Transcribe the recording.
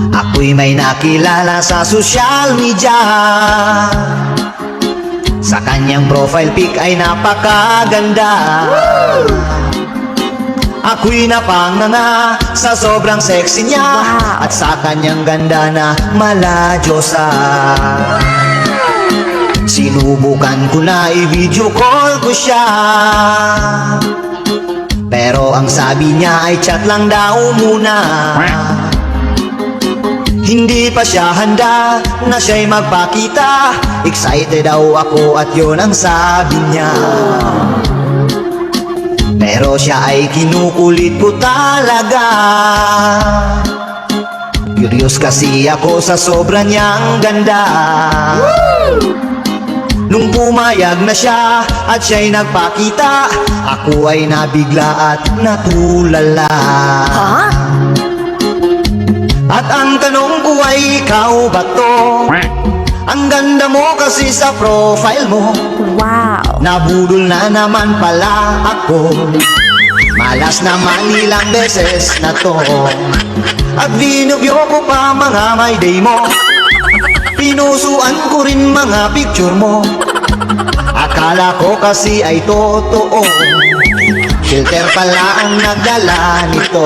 Ako'y may nakilala sa social media. Sa kanyang profile pic ay napakaganda. Ako'y napanganga sa sobrang sexy niya. At sa kanyang ganda na maladyosa. Sinubukan ko na i-video call ko siya, pero ang sabi niya ay chat lang daw muna. Hindi pa siya handa na siya'y magpakita. Excited daw ako at yun ang sabi niya. Pero siya ay kinukulit ko talaga. Curious kasi ako sa sobra niyang ganda. Nung pumayag na siya at siya'y nagpakita, ako ay nabigla at natulala. At ang tanong ko ay, ikaw ba to? Ang ganda mo kasi sa profile mo. Wow! Nabudol na naman pala ako. Malas naman ilang beses na to. At binubyo ko pa mga my day mo. Pinusuan ko rin mga picture mo. Akala ko kasi ay totoo. Filter pala ang nagdala nito.